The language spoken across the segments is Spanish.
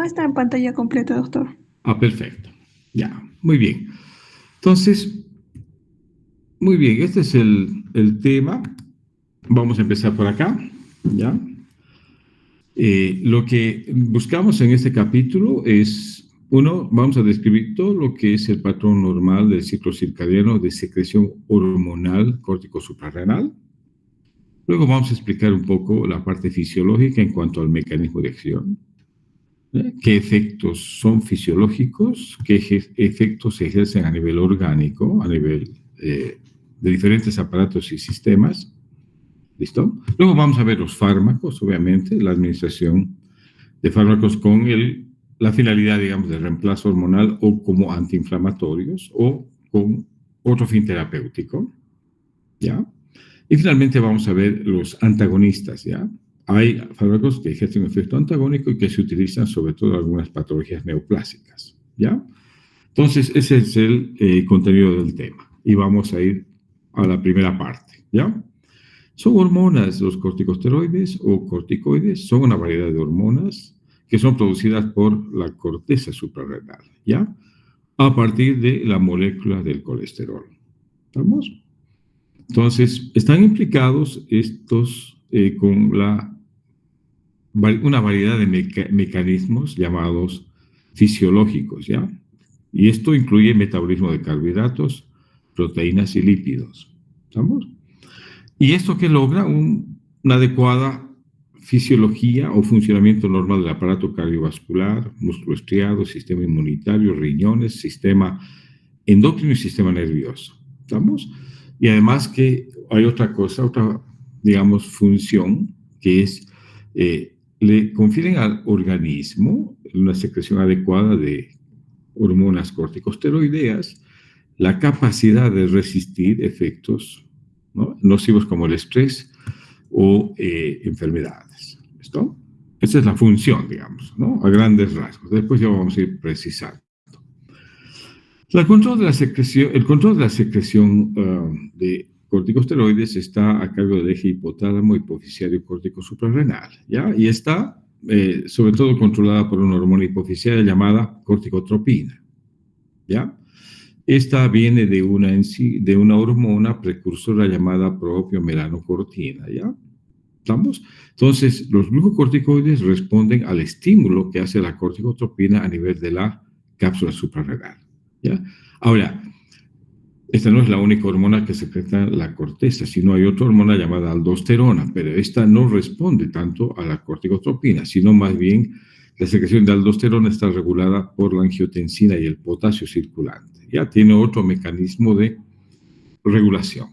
está en pantalla completa, doctor. Ah, perfecto. Ya, muy bien. Entonces, muy bien, este es el tema. Vamos a empezar por acá, ¿ya? Lo que buscamos en este capítulo es, uno, vamos a describir todo lo que es el patrón normal del ciclo circadiano de secreción hormonal córtico suprarrenal. Luego vamos a explicar un poco la parte fisiológica en cuanto al mecanismo de acción. ¿Qué efectos son fisiológicos? ¿Qué efectos se ejercen a nivel orgánico, a nivel de diferentes aparatos y sistemas? ¿Listo? Luego vamos a ver los fármacos, obviamente, la administración de fármacos con la finalidad, digamos, de reemplazo hormonal o como antiinflamatorios o con otro fin terapéutico, ¿ya? Y finalmente vamos a ver los antagonistas, ¿ya? Hay fármacos que ejercen un efecto antagónico y que se utilizan sobre todo en algunas patologías neoplásicas, ¿ya? Entonces, ese es el contenido del tema. Y vamos a ir a la primera parte, ¿ya? Son hormonas, los corticosteroides o corticoides, son una variedad de hormonas que son producidas por la corteza suprarrenal, ¿ya? A partir de la molécula del colesterol. ¿Estamos? Entonces, están implicados estos con una variedad de mecanismos llamados fisiológicos, ¿ya? Y esto incluye metabolismo de carbohidratos, proteínas y lípidos. ¿Estamos? Y esto que logra una adecuada fisiología o funcionamiento normal del aparato cardiovascular, músculo estriado, sistema inmunitario, riñones, sistema endocrino y sistema nervioso. ¿Estamos? Y además que hay otra cosa, otra, digamos, función, que es, le confieren al organismo una secreción adecuada de hormonas corticosteroideas, la capacidad de resistir efectos, ¿no?, nocivos como el estrés o enfermedades. ¿Listo? Esa es la función, digamos, ¿no?, a grandes rasgos. Después ya vamos a ir precisando. El control de la secreción de corticosteroides está a cargo del eje hipotálamo hipoficiario córtico suprarrenal, ¿ya? Y está sobre todo controlada por una hormona hipofisiaria llamada corticotropina, ¿ya? Esta viene de una hormona precursora llamada propiomelanocortina, ¿ya? ¿Estamos? Entonces, los glucocorticoides responden al estímulo que hace la corticotropina a nivel de la cápsula suprarrenal, ¿ya? Ahora, esta no es la única hormona que secreta la corteza, sino hay otra hormona llamada aldosterona, pero esta no responde tanto a la corticotropina, sino más bien la secreción de aldosterona está regulada por la angiotensina y el potasio circulante. Ya tiene otro mecanismo de regulación.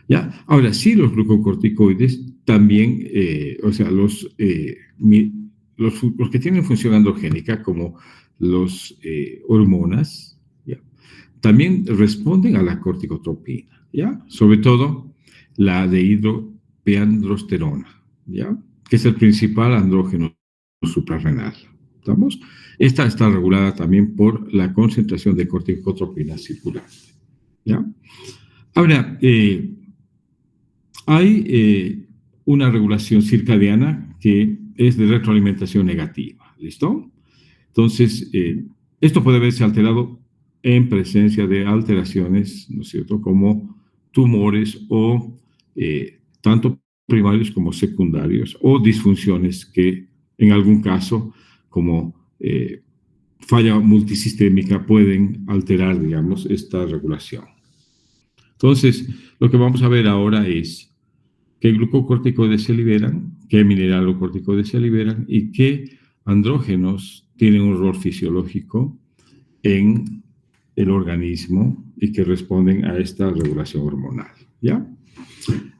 ¿Ya? Ahora, sí, los glucocorticoides también, o sea, los que tienen función androgénica, como los hormonas, ¿ya?, también responden a la corticotropina, ¿ya? Sobre todo la dehidroepiandrosterona, ¿ya?, que es el principal andrógeno suprarrenal. ¿Estamos? Esta está regulada también por la concentración de corticotropina circulante, ¿ya? Ahora, hay una regulación circadiana que es de retroalimentación negativa, ¿listo? Entonces, esto puede verse alterado en presencia de alteraciones, ¿no es cierto?, como tumores o tanto primarios como secundarios, o disfunciones que en algún caso, como falla multisistémica, pueden alterar, digamos, esta regulación. Entonces, lo que vamos a ver ahora es qué glucocorticoides se liberan, qué mineralocorticoides se liberan y qué andrógenos tienen un rol fisiológico en el organismo y que responden a esta regulación hormonal, ¿ya?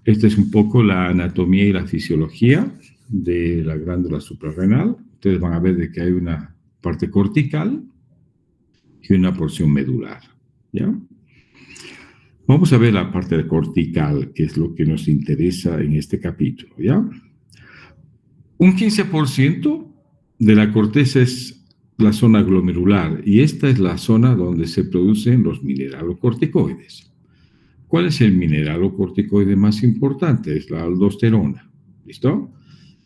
Esta es un poco la anatomía y la fisiología de la glándula suprarrenal. Ustedes van a ver de que hay una parte cortical y una porción medular, ¿ya? Vamos a ver la parte cortical, que es lo que nos interesa en este capítulo, ¿ya? Un 15% de la corteza es la zona glomerular y esta es la zona donde se producen los mineralocorticoides. ¿Cuál es el mineralocorticoide más importante? Es la aldosterona, ¿listo?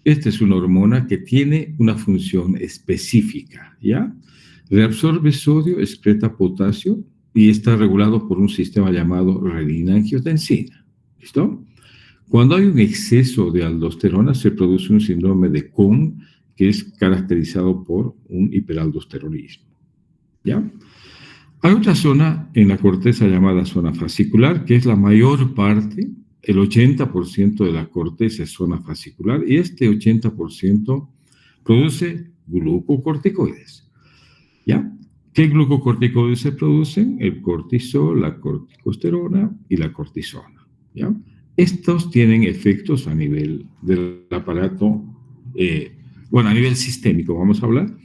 esta es una hormona que tiene una función específica, ¿ya? Reabsorbe sodio, excreta potasio y está regulado por un sistema llamado renina-angiotensina. ¿Listo? Cuando hay un exceso de aldosterona, se produce un síndrome de Cohn, que es caracterizado por un hiperaldosteronismo. ¿Ya? Hay otra zona en la corteza llamada zona fascicular, que es la mayor parte, el 80% de la corteza es zona fascicular, y este 80% produce glucocorticoides. ¿Ya? ¿Qué glucocorticoides se producen? El cortisol, la corticosterona y la cortisona. ¿Ya? Estos tienen efectos a nivel del aparato, a nivel sistémico, vamos a hablar,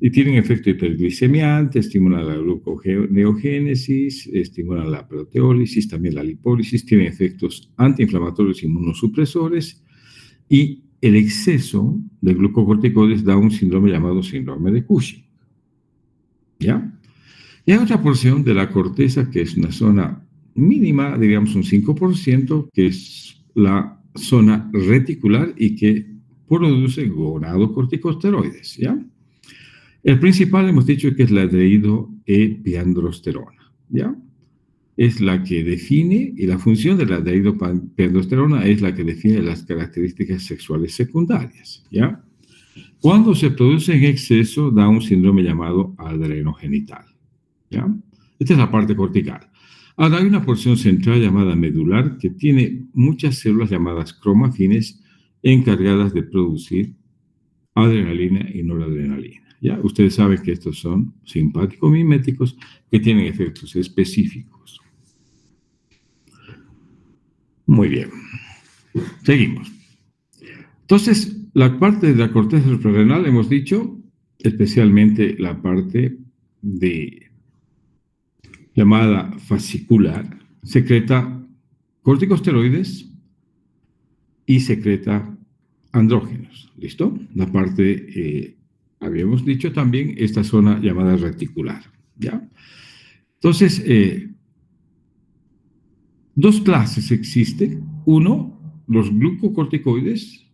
y tienen efecto hiperglicemiante, estimulan la gluconeogénesis, estimulan la proteólisis, también la lipólisis, tienen efectos antiinflamatorios inmunosupresores, y el exceso de glucocorticoides da un síndrome llamado síndrome de Cushing. ¿Ya? Y hay otra porción de la corteza que es una zona mínima, digamos un 5%, que es la zona reticular y que produce gonadocorticosteroides, ¿ya? El principal hemos dicho que es la dehidroepiandrosterona, ¿ya? Es la que define, y la función de la dehidroepiandrosterona es la que define las características sexuales secundarias, ¿ya? Cuando se produce en exceso, da un síndrome llamado adrenogenital, ¿ya? Esta es la parte cortical. Ahora hay una porción central llamada medular que tiene muchas células llamadas cromafines encargadas de producir adrenalina y noradrenalina. ¿Ya? Ustedes saben que estos son simpático-miméticos que tienen efectos específicos. Muy bien. Seguimos. Entonces, la parte de la corteza suprarrenal, hemos dicho, especialmente la parte llamada fascicular, secreta corticosteroides y secreta andrógenos. ¿Listo? La parte, habíamos dicho también, esta zona llamada reticular. ¿Ya? Entonces, dos clases existen. Uno, los glucocorticoides,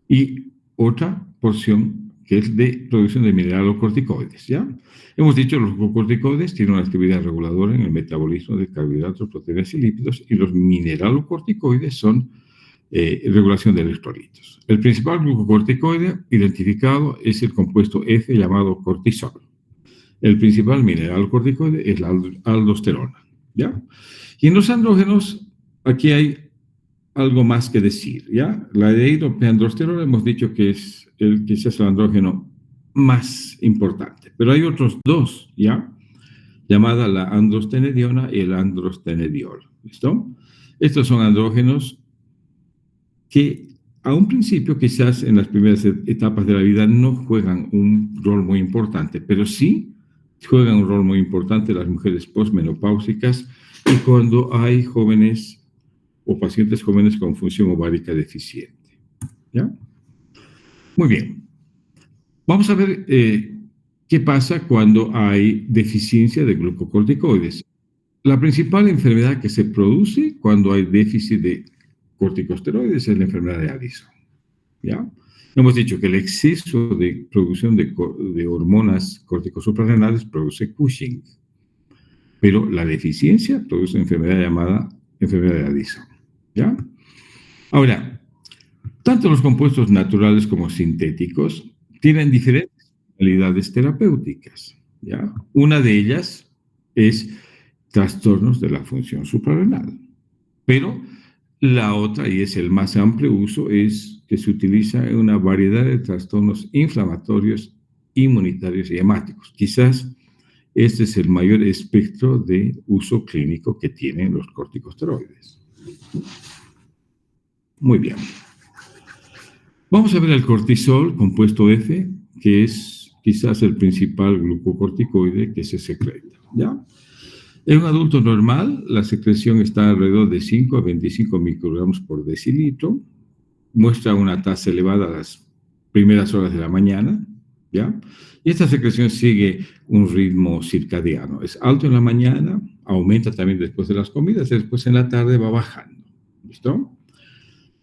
y otra porción que es de producción de mineralocorticoides, ¿ya? Hemos dicho que los glucocorticoides tienen una actividad reguladora en el metabolismo de carbohidratos, proteínas y lípidos, y los mineralocorticoides son regulación de electrolitos. El principal glucocorticoide identificado es el compuesto F llamado cortisol. El principal mineralocorticoide es la aldosterona, ¿ya? Y en los andrógenos, aquí hay algo más que decir, ¿ya? La dehidroepiandrosterona hemos dicho que es quizás el andrógeno más importante, pero hay otros dos, ¿ya? Llamada la androstenediona y el androstenediol, ¿listo? Estos son andrógenos que a un principio, quizás en las primeras etapas de la vida, no juegan un rol muy importante, pero sí juegan un rol muy importante las mujeres posmenopáusicas y cuando hay jóvenes o pacientes jóvenes con función ovárica deficiente. ¿Ya? Muy bien. Vamos a ver qué pasa cuando hay deficiencia de glucocorticoides. La principal enfermedad que se produce cuando hay déficit de corticosteroides es la enfermedad de Addison. ¿Ya? Hemos dicho que el exceso de producción de hormonas corticosuprarrenales produce Cushing, pero la deficiencia produce una enfermedad llamada enfermedad de Addison. ¿Ya? Ahora, tanto los compuestos naturales como sintéticos tienen diferentes finalidades terapéuticas, ¿ya? Una de ellas es trastornos de la función suprarrenal, pero la otra, y es el más amplio uso, es que se utiliza en una variedad de trastornos inflamatorios, inmunitarios y hemáticos. Quizás este es el mayor espectro de uso clínico que tienen los corticosteroides. Muy bien. Vamos a ver el cortisol, compuesto F, que es quizás el principal glucocorticoide que se secreta, ¿ya? En un adulto normal, la secreción está alrededor de 5 a 25 microgramos por decilitro, muestra una tasa elevada a las primeras horas de la mañana, ¿ya? Y esta secreción sigue un ritmo circadiano. Es alto en la mañana, aumenta también después de las comidas, y después en la tarde va bajando, ¿listo?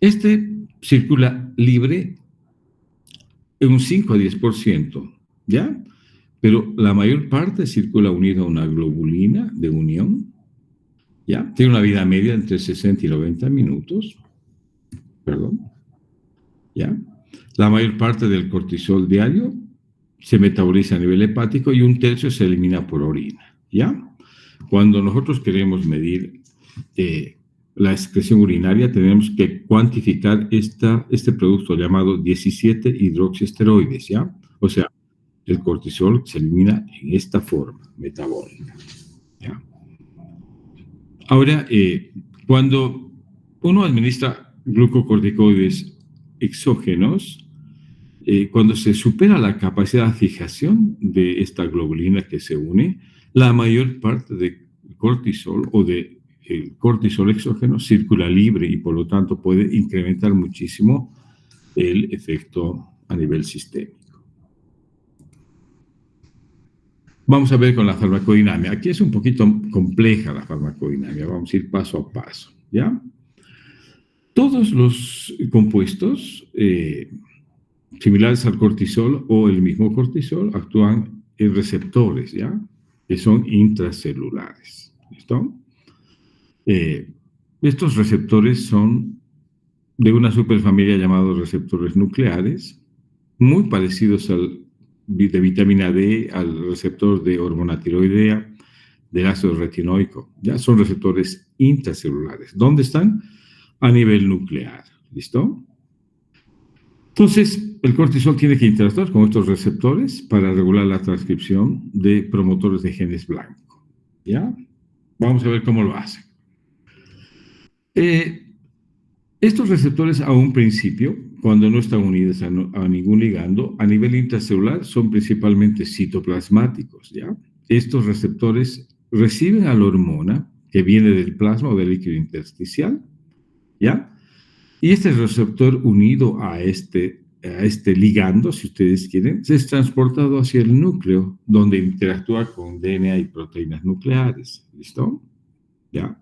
Este circula libre en un 5 a 10%, ¿ya? Pero la mayor parte circula unida a una globulina de unión, ¿ya? Tiene una vida media entre 60 y 90 minutos, perdón, ¿ya? La mayor parte del cortisol diario se metaboliza a nivel hepático y un tercio se elimina por orina, ¿ya? Cuando nosotros queremos medir la excreción urinaria, tenemos que cuantificar este producto llamado 17 hidroxiesteroides, ¿ya? O sea, el cortisol se elimina en esta forma metabólica, ¿ya? Ahora, cuando uno administra glucocorticoides exógenos, cuando se supera la capacidad de fijación de esta globulina que se une, la mayor parte de cortisol o de cortisol exógeno circula libre y por lo tanto puede incrementar muchísimo el efecto a nivel sistémico. Vamos a ver con la farmacodinamia. Aquí es un poquito compleja la farmacodinamia. Vamos a ir paso a paso, ¿ya? Todos los compuestos similares al cortisol o el mismo cortisol actúan en receptores, ¿ya? Que son intracelulares, ¿listo? Estos receptores son de una superfamilia llamados receptores nucleares, muy parecidos de vitamina D, al receptor de hormona tiroidea, del ácido retinoico. Ya son receptores intracelulares. ¿Dónde están? A nivel nuclear. ¿Listo? Entonces, el cortisol tiene que interactuar con estos receptores para regular la transcripción de promotores de genes blancos. ¿Ya? Vamos a ver cómo lo hace. Estos receptores a un principio, cuando no están unidos a ningún ligando, a nivel intracelular son principalmente citoplasmáticos, ¿ya? Estos receptores reciben a la hormona que viene del plasma o del líquido intersticial, ¿ya? Y este receptor unido a este ligando, si ustedes quieren, es transportado hacia el núcleo, donde interactúa con DNA y proteínas nucleares, ¿listo? ¿Ya?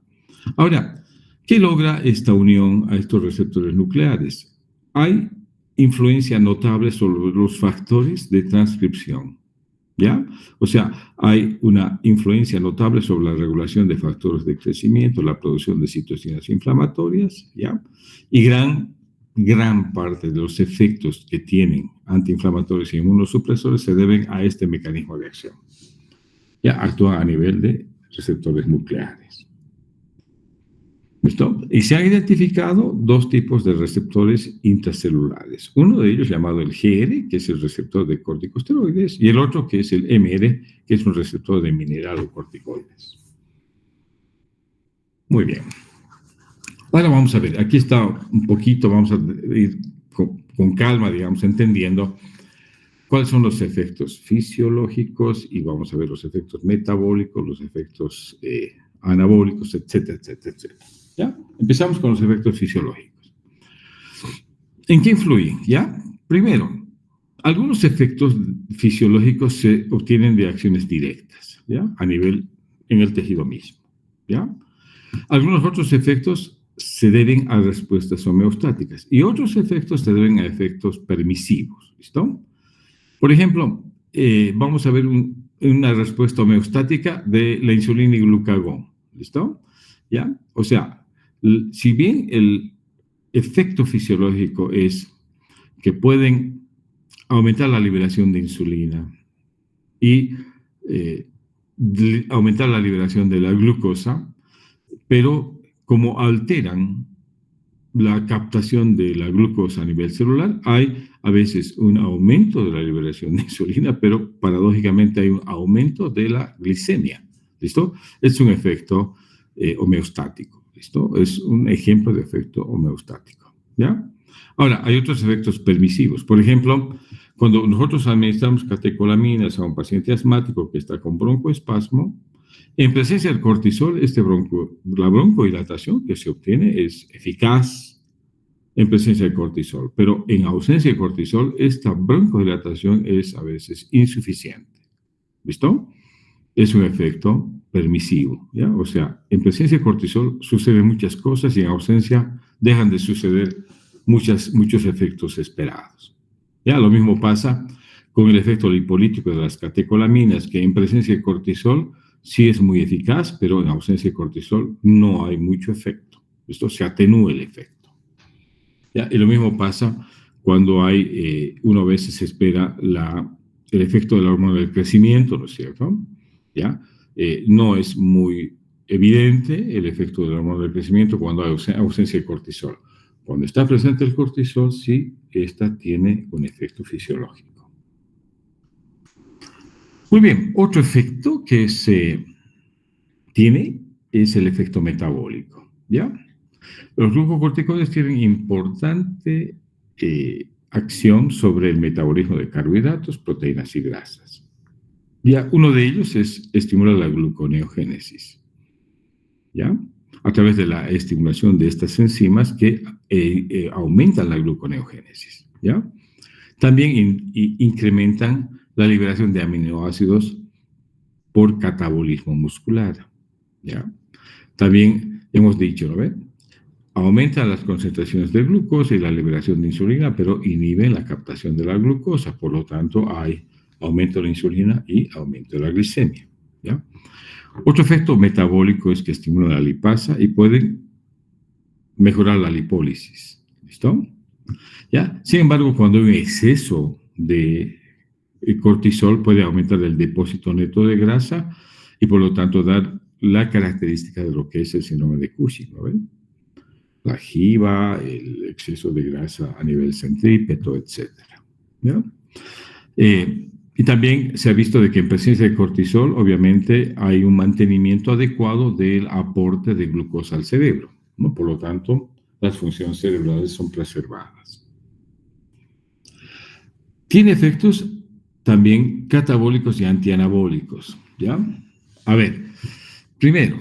Ahora, ¿qué logra esta unión a estos receptores nucleares? Hay influencia notable sobre los factores de transcripción, ¿ya? O sea, hay una influencia notable sobre la regulación de factores de crecimiento, la producción de citocinas inflamatorias, ¿ya? Y gran parte de los efectos que tienen antiinflamatorios y inmunosupresores se deben a este mecanismo de acción. Ya actúa a nivel de receptores nucleares. ¿Listo? Y se han identificado dos tipos de receptores intracelulares. Uno de ellos llamado el GR, que es el receptor de corticosteroides, y el otro que es el MR, que es un receptor de mineralocorticoides. Muy bien. Ahora vamos a ver, aquí está un poquito, vamos a ir con calma, digamos, entendiendo cuáles son los efectos fisiológicos y vamos a ver los efectos metabólicos, los efectos anabólicos, etcétera, etcétera, etcétera. ¿Ya? Empezamos con los efectos fisiológicos. ¿En qué influyen? ¿Ya? Primero, algunos efectos fisiológicos se obtienen de acciones directas, ¿ya? A nivel, en el tejido mismo, ¿ya? Algunos otros efectos se deben a respuestas homeostáticas y otros efectos se deben a efectos permisivos, ¿listo? Por ejemplo, vamos a ver una respuesta homeostática de la insulina y glucagón, ¿listo? ¿Ya? O sea, si bien el efecto fisiológico es que pueden aumentar la liberación de insulina y aumentar la liberación de la glucosa, pero como alteran la captación de la glucosa a nivel celular, hay a veces un aumento de la liberación de insulina, pero paradójicamente hay un aumento de la glicemia, ¿listo? Es un efecto homeostático, ¿listo? Es un ejemplo de efecto homeostático, ¿ya? Ahora, hay otros efectos permisivos. Por ejemplo, cuando nosotros administramos catecolaminas a un paciente asmático que está con broncoespasmo, en presencia del cortisol, la broncodilatación que se obtiene es eficaz en presencia de cortisol, pero en ausencia de cortisol, esta broncodilatación es a veces insuficiente. ¿Listo? Es un efecto permisivo, ¿ya? O sea, en presencia de cortisol suceden muchas cosas y en ausencia dejan de suceder muchos efectos esperados. Ya, lo mismo pasa con el efecto lipolítico de las catecolaminas, que en presencia de cortisol sí es muy eficaz, pero en ausencia de cortisol no hay mucho efecto. Esto se atenúa el efecto. ¿Ya? Y lo mismo pasa cuando uno a veces espera el efecto de la hormona del crecimiento, ¿no es cierto? ¿Ya? No es muy evidente el efecto de la hormona del crecimiento cuando hay ausencia de cortisol. Cuando está presente el cortisol, sí, esta tiene un efecto fisiológico. Muy bien, otro efecto que se tiene es el efecto metabólico, ¿ya? Los glucocorticoides tienen importante acción sobre el metabolismo de carbohidratos, proteínas y grasas. Ya, uno de ellos es estimular la gluconeogénesis, ¿ya? A través de la estimulación de estas enzimas que aumentan la gluconeogénesis, ¿ya? También incrementan la liberación de aminoácidos por catabolismo muscular, ¿ya? También hemos dicho, ¿no ven? Aumentan las concentraciones de glucosa y la liberación de insulina, pero inhiben la captación de la glucosa. Por lo tanto, hay aumento de la insulina y aumento de la glicemia, ¿ya? Otro efecto metabólico es que estimulan la lipasa y pueden mejorar la lipólisis. ¿Listo? ¿Ya? Sin embargo, cuando hay un exceso de cortisol puede aumentar el depósito neto de grasa y por lo tanto dar la característica de lo que es el síndrome de Cushing, ¿no ven? La jiba, el exceso de grasa a nivel centrípeto, etc. ¿Ya? Y también se ha visto de que en presencia de cortisol, obviamente, hay un mantenimiento adecuado del aporte de glucosa al cerebro, ¿no? Por lo tanto, las funciones cerebrales son preservadas. Tiene efectos también catabólicos y antianabólicos, ¿ya? A ver, primero,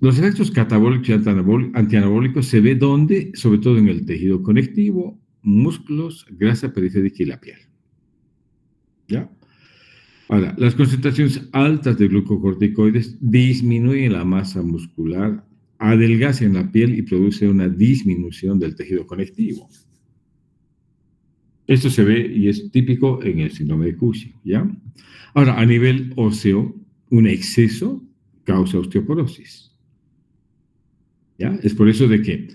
los efectos catabólicos y antianabólicos se ve donde, sobre todo en el tejido conectivo, músculos, grasa periférica y la piel, ¿ya? Ahora, las concentraciones altas de glucocorticoides disminuyen la masa muscular, adelgazan la piel y producen una disminución del tejido conectivo. Esto se ve y es típico en el síndrome de Cushing, ¿ya? Ahora, a nivel óseo, un exceso causa osteoporosis, ¿ya? Es por eso de que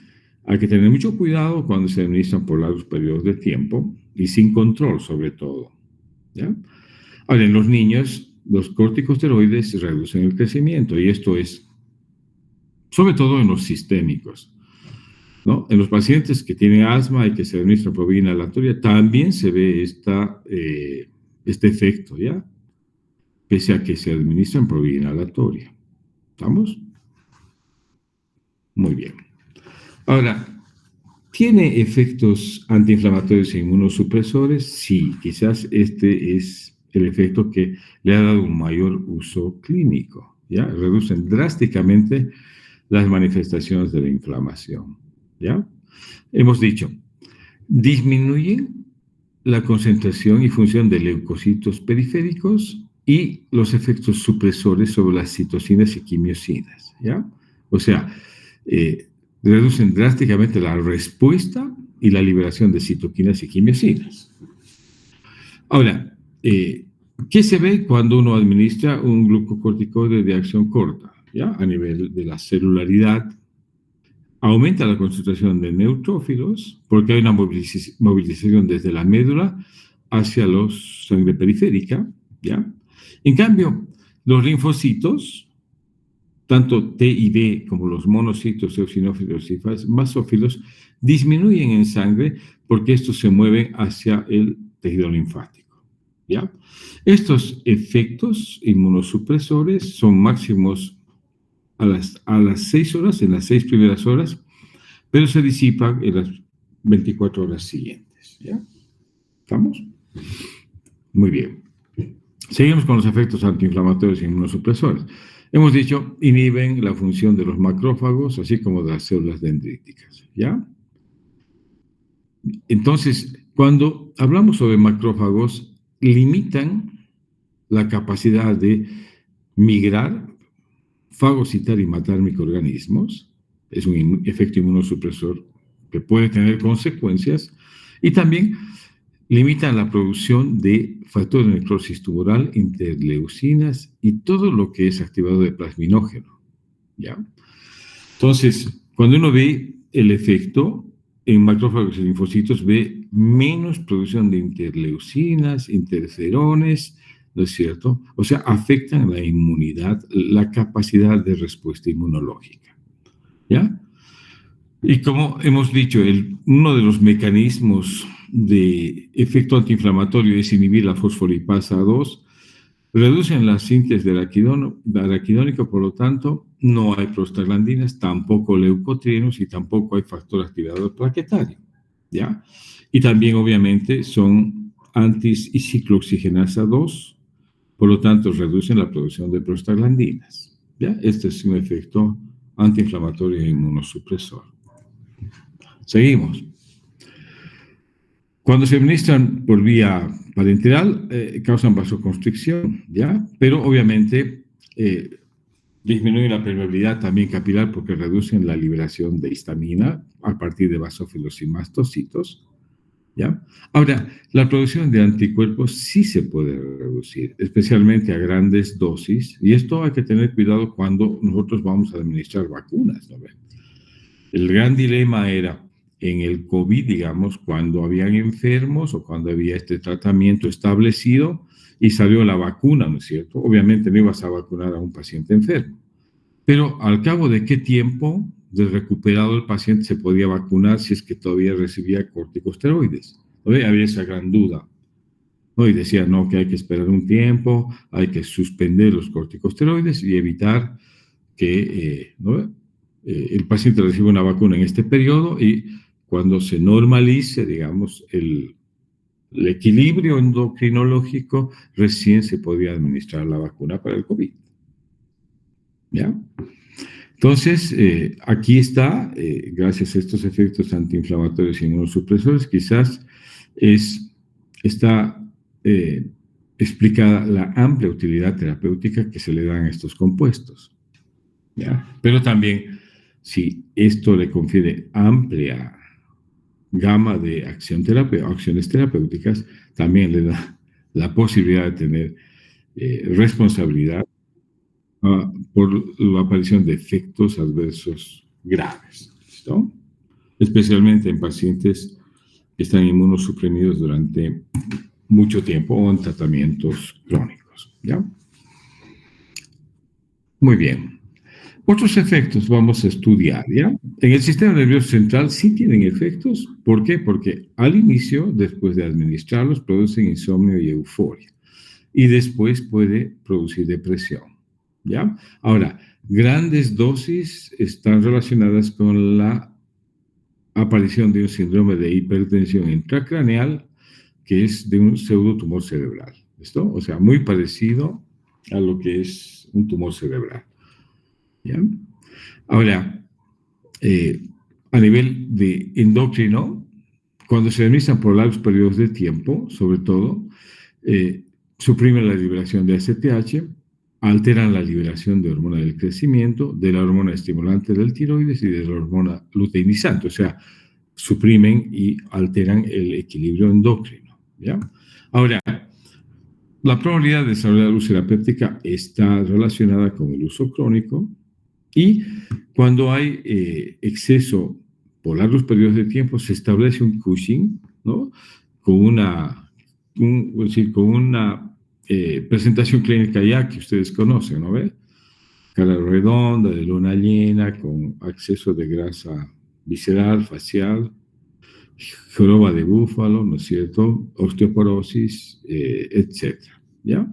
hay que tener mucho cuidado cuando se administran por largos periodos de tiempo y sin control, sobre todo, ¿ya? Ahora, en los niños, los corticosteroides reducen el crecimiento y esto es, sobre todo en los sistémicos, ¿no? En los pacientes que tienen asma y que se administra por vía inhalatoria, también se ve este efecto, ¿ya? Pese a que se administran por vía inhalatoria. ¿Estamos? Muy bien. Ahora, ¿tiene efectos antiinflamatorios e inmunosupresores? Sí, quizás este es el efecto que le ha dado un mayor uso clínico, ¿ya? Reducen drásticamente las manifestaciones de la inflamación, ¿ya? Hemos dicho, disminuyen la concentración y función de leucocitos periféricos y los efectos supresores sobre las citocinas y quimiosinas, ¿ya? O sea, reducen drásticamente la respuesta y la liberación de citoquinas y quimiosinas. Ahora, ¿qué se ve cuando uno administra un glucocorticoide de acción corta? ¿Ya? A nivel de la celularidad, aumenta la concentración de neutrófilos porque hay una movilización desde la médula hacia la sangre periférica, ¿ya? En cambio, los linfocitos, tanto T y B como los monocitos, eosinófilos y basófilos, disminuyen en sangre porque estos se mueven hacia el tejido linfático, ¿ya? Estos efectos inmunosupresores son máximos a las 6 horas, en las 6 primeras horas, pero se disipan en las 24 horas siguientes, ¿ya? ¿Estamos? Muy bien. Seguimos con los efectos antiinflamatorios e inmunosupresores. Hemos dicho, inhiben la función de los macrófagos, así como de las células dendríticas, ¿ya? Entonces, cuando hablamos sobre macrófagos, limitan la capacidad de migrar, fagocitar y matar microorganismos. Es un efecto inmunosupresor que puede tener consecuencias, y también limitan la producción de factores de necrosis tumoral, interleucinas y todo lo que es activador de plasminógeno, ¿ya? Entonces, cuando uno ve el efecto en macrófagos y linfocitos, ve menos producción de interleucinas, interferones, ¿no es cierto? O sea, afectan la inmunidad, la capacidad de respuesta inmunológica, ¿ya? Y como hemos dicho, uno de los mecanismos de efecto antiinflamatorio es inhibir la fosfolipasa 2, reducen la síntesis de araquidónico, por lo tanto, no hay prostaglandinas, tampoco leucotrienos y tampoco hay factor activador plaquetario, ¿ya? Y también, obviamente, son antis y ciclooxigenasa 2, por lo tanto, reducen la producción de prostaglandinas, ¿ya? Este es un efecto antiinflamatorio e inmunosupresor. Seguimos. Cuando se administran por vía parenteral, causan vasoconstricción, ¿ya? Pero obviamente disminuyen la permeabilidad también capilar porque reducen la liberación de histamina a partir de basófilos y mastocitos, ¿ya? Ahora, la producción de anticuerpos sí se puede reducir, especialmente a grandes dosis, y esto hay que tener cuidado cuando nosotros vamos a administrar vacunas, ¿no ven? El gran dilema era en el COVID, digamos, cuando habían enfermos o cuando había este tratamiento establecido y salió la vacuna, ¿no es cierto? Obviamente no ibas a vacunar a un paciente enfermo, pero al cabo de qué tiempo de recuperado el paciente se podía vacunar si es que todavía recibía corticosteroides. ¿No? Había esa gran duda, ¿no? Y decía, no, que hay que esperar un tiempo, hay que suspender los corticosteroides y evitar que ¿no? El paciente reciba una vacuna en este periodo y cuando se normalice, digamos, el equilibrio endocrinológico, recién se podía administrar la vacuna para el COVID. ¿Ya? Entonces, aquí está, gracias a estos efectos antiinflamatorios y inmunosupresores, quizás está explicada la amplia utilidad terapéutica que se le dan a estos compuestos, ¿ya? Pero también, si esto le confiere amplia gama de acciones terapéuticas, también le da la posibilidad de tener responsabilidad por la aparición de efectos adversos graves, ¿listo? Especialmente en pacientes que están inmunosuprimidos durante mucho tiempo o en tratamientos crónicos, ¿ya? Muy bien. Otros efectos vamos a estudiar, ¿ya? En el sistema nervioso central sí tienen efectos. ¿Por qué? Porque al inicio, después de administrarlos, producen insomnio y euforia. Y después puede producir depresión, ¿ya? Ahora, grandes dosis están relacionadas con la aparición de un síndrome de hipertensión intracraneal, que es de un pseudotumor cerebral, ¿listo? O sea, muy parecido a lo que es un tumor cerebral, ¿ya? Ahora, a nivel de endocrino, cuando se administran por largos periodos de tiempo, sobre todo, suprimen la liberación de ACTH, alteran la liberación de hormona del crecimiento, de la hormona estimulante del tiroides y de la hormona luteinizante, o sea, suprimen y alteran el equilibrio endocrino, ¿ya? Ahora, la probabilidad de desarrollar úlcera péptica está relacionada con el uso crónico y cuando hay exceso por largos periodos de tiempo se establece un Cushing, ¿no? Con una presentación clínica ya que ustedes conocen, ¿no ve? Cara redonda, de luna llena, con exceso de grasa visceral, facial, joroba de búfalo, ¿no es cierto? Osteoporosis, etcétera, ¿ya?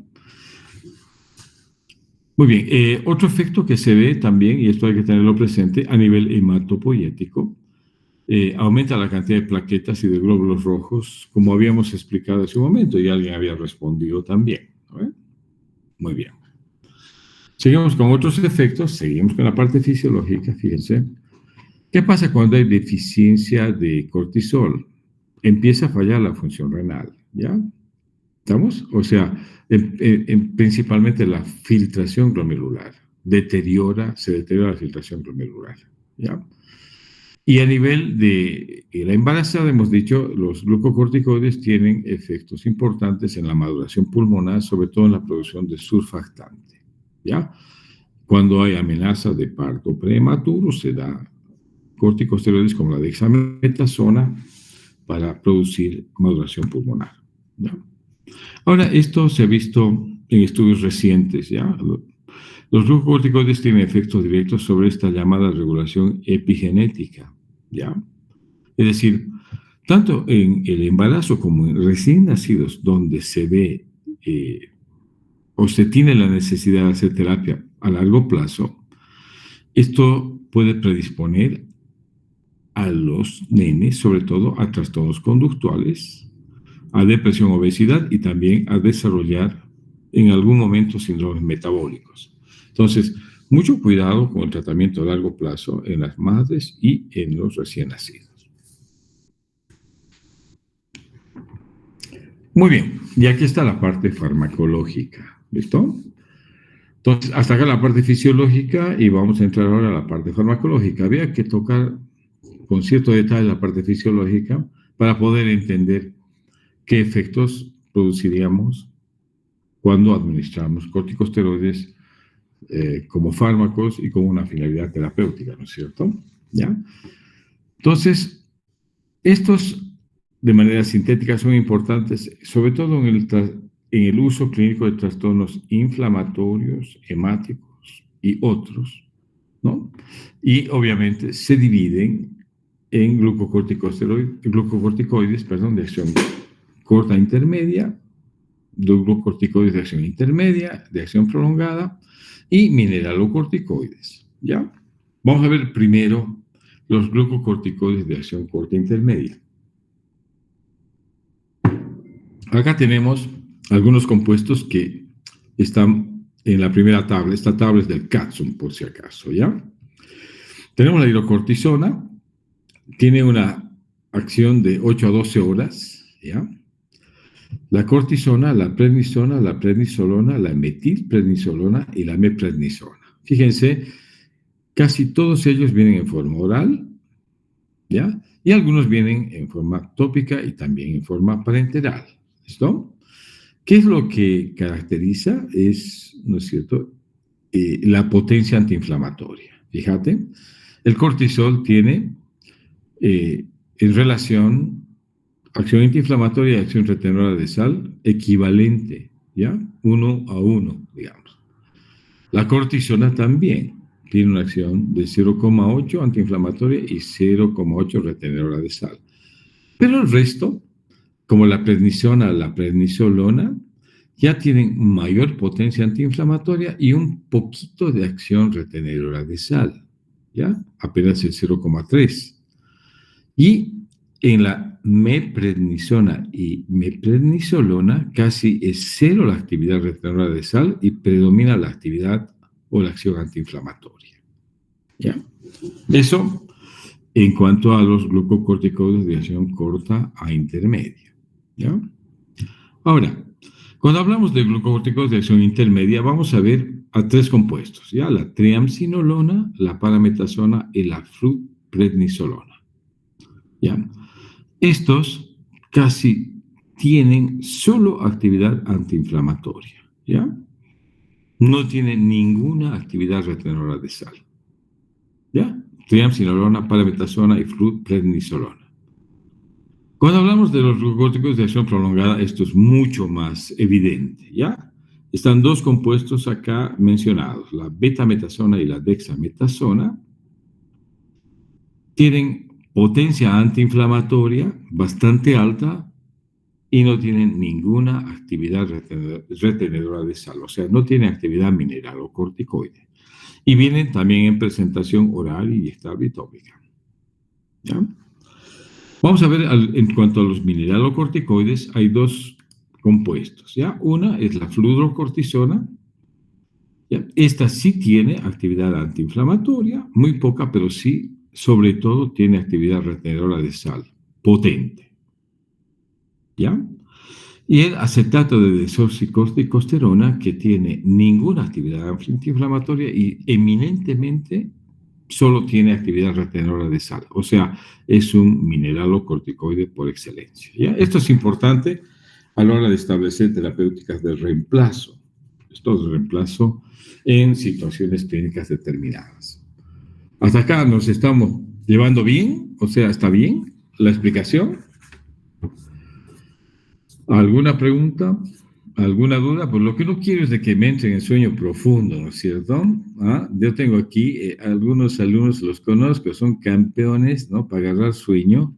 Muy bien, otro efecto que se ve también, y esto hay que tenerlo presente, a nivel hematopoyético, aumenta la cantidad de plaquetas y de glóbulos rojos, como habíamos explicado hace un momento, y alguien había respondido también, ¿no? Muy bien. Seguimos con otros efectos, seguimos con la parte fisiológica, fíjense. ¿Qué pasa cuando hay deficiencia de cortisol? Empieza a fallar la función renal, ¿ya? ¿Estamos? O sea, principalmente la filtración glomerular. Se deteriora la filtración glomerular, ¿ya? Y a nivel de la embarazada, hemos dicho, los glucocorticoides tienen efectos importantes en la maduración pulmonar, sobre todo en la producción de surfactante, ¿ya? Cuando hay amenaza de parto prematuro, se da corticosteroides como la dexametasona para producir maduración pulmonar, ¿ya? Ahora, esto se ha visto en estudios recientes, ¿ya? Los glucocorticoides tienen efectos directos sobre esta llamada regulación epigenética, ¿ya? Es decir, tanto en el embarazo como en recién nacidos, donde se ve o se tiene la necesidad de hacer terapia a largo plazo, esto puede predisponer a los nenes, sobre todo a trastornos conductuales, a depresión, obesidad y también a desarrollar en algún momento síndromes metabólicos. Entonces, mucho cuidado con el tratamiento a largo plazo en las madres y en los recién nacidos. Muy bien, y aquí está la parte farmacológica, ¿listo? Entonces, hasta acá la parte fisiológica y vamos a entrar ahora a la parte farmacológica. Había que tocar con cierto detalle la parte fisiológica para poder entender qué efectos produciríamos cuando administramos corticosteroides como fármacos y con una finalidad terapéutica, ¿no es cierto? ¿Ya? Entonces, estos de manera sintética son importantes, sobre todo en el uso clínico de trastornos inflamatorios, hemáticos y otros, ¿no? Y obviamente se dividen en glucocorticoides, de acción corta e intermedia, glucocorticoides de acción intermedia, de acción prolongada y mineralocorticoides, ¿ya? Vamos a ver primero los glucocorticoides de acción corta e intermedia. Acá tenemos algunos compuestos que están en la primera tabla. Esta tabla es del Catsun, por si acaso, ¿ya? Tenemos la hidrocortisona, tiene una acción de 8 a 12 horas, ¿ya? La cortisona, la prednisolona, la metilprednisolona y la meprednisona. Fíjense, casi todos ellos vienen en forma oral, ¿ya? Y algunos vienen en forma tópica y también en forma parenteral, ¿listo? ¿Qué es lo que caracteriza? Es, ¿no es cierto?, la potencia antiinflamatoria. Fíjate, el cortisol tiene en relación acción antiinflamatoria y acción retenedora de sal equivalente, ¿ya? 1 a 1, digamos. La cortisona también tiene una acción de 0,8 antiinflamatoria y 0,8 retenedora de sal. Pero el resto, como la prednisona, la prednisolona, ya tienen mayor potencia antiinflamatoria y un poquito de acción retenedora de sal, ¿ya? Apenas el 0,3. Y en la meprednisona y meprednisolona casi es cero la actividad retenedora de sal y predomina la actividad o la acción antiinflamatoria, ¿ya? Eso en cuanto a los glucocorticoides de acción corta a intermedia, ¿ya? Ahora, cuando hablamos de glucocorticoides de acción intermedia, vamos a ver a tres compuestos, ¿ya? La triamcinolona, la parametasona y la fluprednisolona, ¿ya? Estos casi tienen solo actividad antiinflamatoria, ¿ya? No tienen ninguna actividad retenedora de sal, ¿ya? Triamcinolona, parametasona y fluprednisolona. Cuando hablamos de los glucóticos de acción prolongada, esto es mucho más evidente, ¿ya? Están dos compuestos acá mencionados, la betametasona y la dexametasona. Tienen potencia antiinflamatoria bastante alta y no tienen ninguna actividad retenedora de sal, o sea, no tienen actividad mineralocorticoide. Y vienen también en presentación oral y estable y tópica, ¿ya? Vamos a ver, en cuanto a los mineralocorticoides, hay dos compuestos, ¿ya? Una es la fludrocortisona, ¿ya? Esta sí tiene actividad antiinflamatoria, muy poca, pero sí, sobre todo, tiene actividad retenedora de sal, potente, ¿ya? Y el acetato de desoxicorticosterona, que tiene ninguna actividad antiinflamatoria y eminentemente solo tiene actividad retenedora de sal, o sea, es un mineralocorticoide por excelencia, ¿ya? Esto es importante a la hora de establecer terapéuticas de reemplazo. Esto es reemplazo en situaciones clínicas determinadas. Hasta acá nos estamos llevando bien, o sea, ¿está bien la explicación? ¿Alguna pregunta? ¿Alguna duda? Pues lo que no quiero es de que me entren en sueño profundo, ¿no es cierto? Yo tengo aquí algunos alumnos, los conozco, son campeones, ¿no? Para agarrar sueño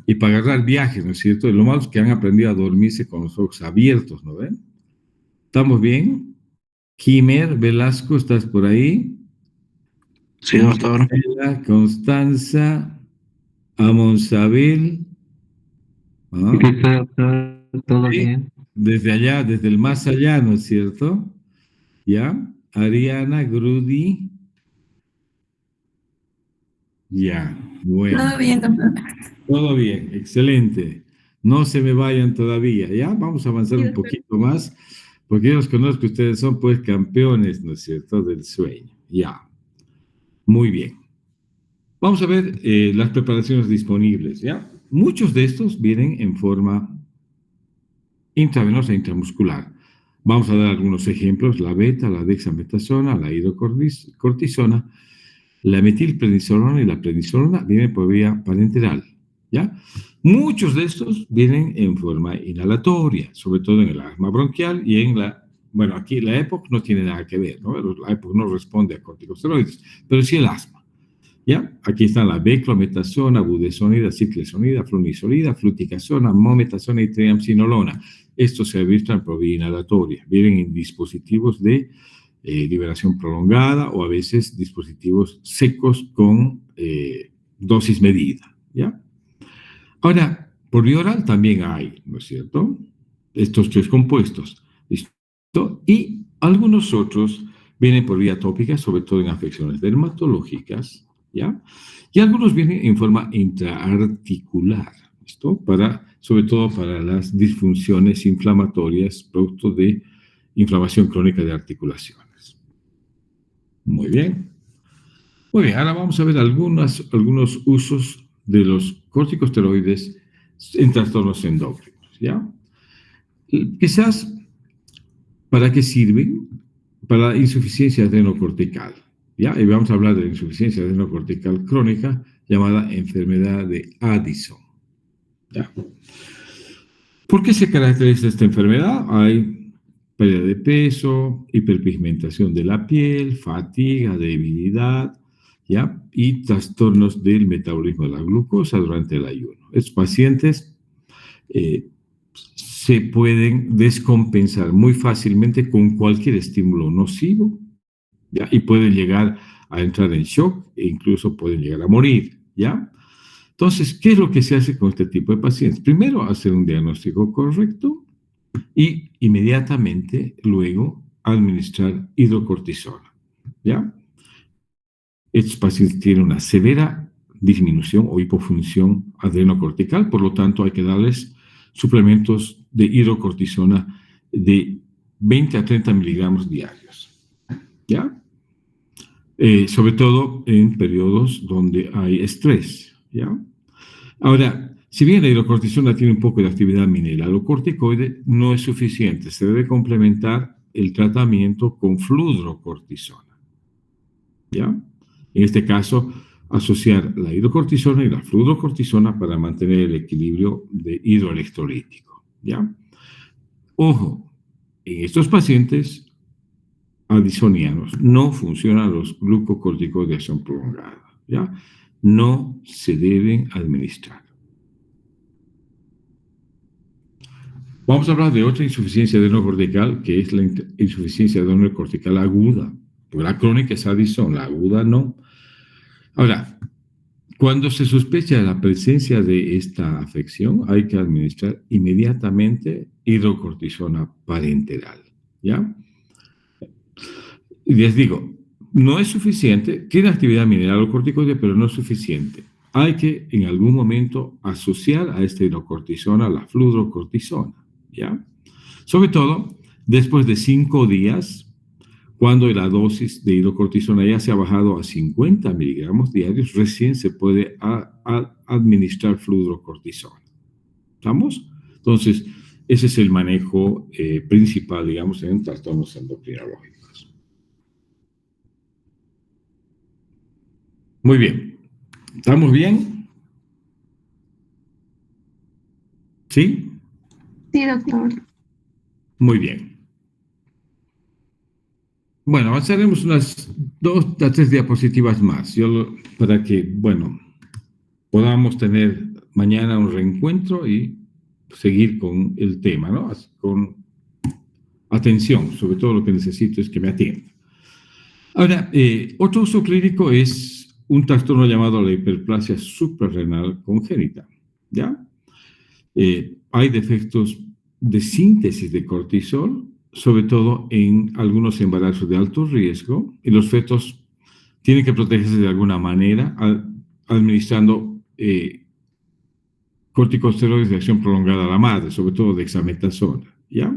y para agarrar viajes, ¿no es cierto? Y lo malo es que han aprendido a dormirse con los ojos abiertos, ¿no ven? ¿Estamos bien? Kimer Velasco, ¿estás por ahí? Sí, doctor. Constanza, Amonsabel, ¿Y ¿ah? qué tal, doctor? ¿Todo Sí, bien? desde allá, desde el más allá, ¿no es cierto? ¿Ya? Ariana, Grudy, ya, bueno. Todo bien, doctor. Todo bien, excelente. No se me vayan todavía, ¿ya? Vamos a avanzar Sí, un doctor. poquito más, porque yo los conozco, ustedes son pues campeones, ¿no es cierto?, del sueño. Ya, muy bien. Vamos a ver las preparaciones disponibles, ¿ya? Muchos de estos vienen en forma intravenosa e intramuscular. Vamos a dar algunos ejemplos: la beta, la dexametasona, la hidrocortisona, la metilprednisolona y la prednisolona vienen por vía parenteral, ¿ya? Muchos de estos vienen en forma inhalatoria, sobre todo en el asma bronquial y en bueno, aquí la EPOC no tiene nada que ver, ¿no? La EPOC no responde a corticosteroides, pero sí el asma, ¿ya? Aquí están la beclometasona, budesonida, ciclesonida, flunisolida, fluticasona, mometasona y triamcinolona. Estos se administran por vía inhalatoria, vienen en dispositivos de liberación prolongada o a veces dispositivos secos con dosis medida, ¿ya? Ahora, por vía oral también hay, ¿no es cierto?, estos tres compuestos, ¿listo? Y algunos otros vienen por vía tópica, sobre todo en afecciones dermatológicas, ¿ya? Y algunos vienen en forma intraarticular, ¿listo? Sobre todo para las disfunciones inflamatorias producto de inflamación crónica de articulaciones. Muy bien. Muy bien, ahora vamos a ver algunos usos de los corticosteroides en trastornos endócrinos, ¿ya? Quizás, ¿para qué sirven? Para la insuficiencia adrenocortical, ¿ya? Y vamos a hablar de la insuficiencia adrenocortical crónica, llamada enfermedad de Addison, ¿ya? ¿Por qué se caracteriza esta enfermedad? Hay pérdida de peso, hiperpigmentación de la piel, fatiga, debilidad, ¿ya? Y trastornos del metabolismo de la glucosa durante el ayuno. Estos pacientes se pueden descompensar muy fácilmente con cualquier estímulo nocivo, ¿ya? Y pueden llegar a entrar en shock e incluso pueden llegar a morir, ¿ya? Entonces, ¿qué es lo que se hace con este tipo de pacientes? Primero, hacer un diagnóstico correcto y inmediatamente luego administrar hidrocortisona, ¿ya? Estos pacientes tienen una severa disminución o hipofunción adrenocortical, por lo tanto hay que darles suplementos de hidrocortisona de 20 a 30 miligramos diarios, ¿ya? Sobre todo en periodos donde hay estrés, ¿ya? Ahora, si bien la hidrocortisona tiene un poco de actividad mineralocorticoide, no es suficiente. Se debe complementar el tratamiento con fludrocortisona, ¿ya? En este caso, asociar la hidrocortisona y la fludrocortisona para mantener el equilibrio hidroelectrolítico, ¿ya? Ojo, en estos pacientes addisonianos no funcionan los glucocorticoides de acción prolongada, ¿ya? No se deben administrar. Vamos a hablar de otra insuficiencia adrenocortical, que es la insuficiencia adrenocortical aguda. La crónica es Addison, la aguda no. Ahora, cuando se sospecha la presencia de esta afección, hay que administrar inmediatamente hidrocortisona parenteral, ¿ya? Y les digo, no es suficiente, tiene actividad mineralocorticoide, pero no es suficiente. Hay que en algún momento asociar a esta hidrocortisona la fludrocortisona, ¿ya? Sobre todo después de 5 días Cuando la dosis de hidrocortisona ya se ha bajado a 50 miligramos diarios, recién se puede administrar fludrocortisona. ¿Estamos? Entonces, ese es el manejo principal, digamos, en trastornos endocrinológicos. Muy bien. ¿Estamos bien? ¿Sí? Sí, doctor. Muy bien. Bueno, avanzaremos unas 2 a 3 diapositivas más, para que, bueno, podamos tener mañana un reencuentro y seguir con el tema, ¿no? Con atención, sobre todo lo que necesito es que me atienda. Ahora, otro uso clínico es un trastorno llamado la hiperplasia suprarrenal congénita, ¿ya? Hay defectos de síntesis de cortisol, sobre todo en algunos embarazos de alto riesgo, y los fetos tienen que protegerse de alguna manera administrando corticosteroides de acción prolongada a la madre, sobre todo dexametasona, ¿ya?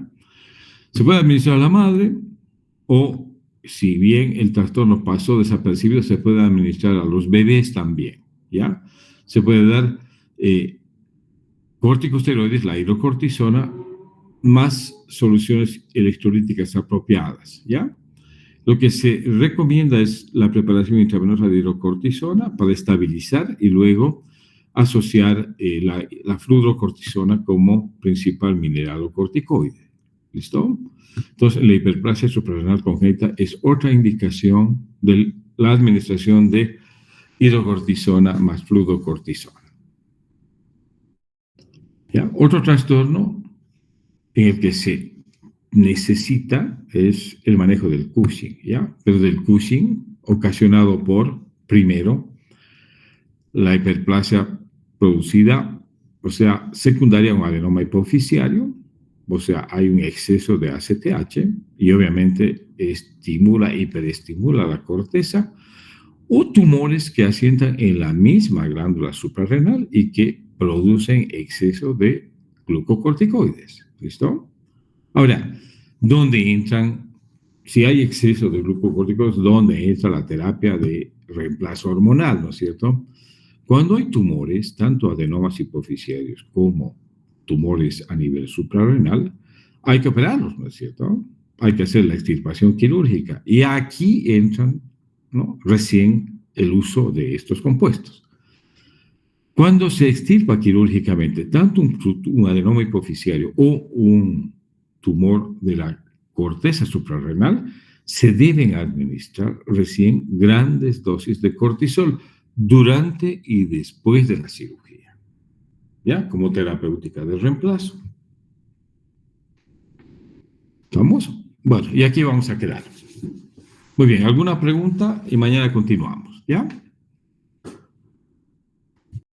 Se puede administrar a la madre o, si bien el trastorno pasó desapercibido, se puede administrar a los bebés también, ¿ya? Se puede dar corticosteroides, la hidrocortisona, más soluciones electrolíticas apropiadas, ¿ya? Lo que se recomienda es la preparación intravenosa de hidrocortisona para estabilizar y luego asociar la fludrocortisona como principal mineral o corticoide. ¿Listo? Entonces, la hiperplasia suprarrenal congénita es otra indicación de la administración de hidrocortisona más fludrocortisona. ¿Ya? Otro trastorno en el que se necesita es el manejo del Cushing, ¿ya? Pero del Cushing ocasionado por, primero, la hiperplasia producida, o sea, secundaria a un adenoma hipoficiario, o sea, hay un exceso de ACTH y obviamente hiperestimula la corteza, o tumores que asientan en la misma glándula suprarrenal y que producen exceso de glucocorticoides. ¿Listo? Ahora, ¿dónde entran, si hay exceso de glucocorticoides, dónde entra la terapia de reemplazo hormonal, ¿no es cierto? Cuando hay tumores, tanto adenomas hipoficiarios como tumores a nivel suprarrenal, hay que operarlos, ¿no es cierto? Hay que hacer la extirpación quirúrgica. Y aquí entran, ¿no?, recién el uso de estos compuestos. Cuando se extirpa quirúrgicamente tanto un adenoma hipoficiario o un tumor de la corteza suprarrenal, se deben administrar recién grandes dosis de cortisol durante y después de la cirugía, ¿ya? Como terapéutica de reemplazo. ¿Estamos? Bueno, y aquí vamos a quedar. Muy bien, ¿alguna pregunta? Y mañana continuamos, ¿ya?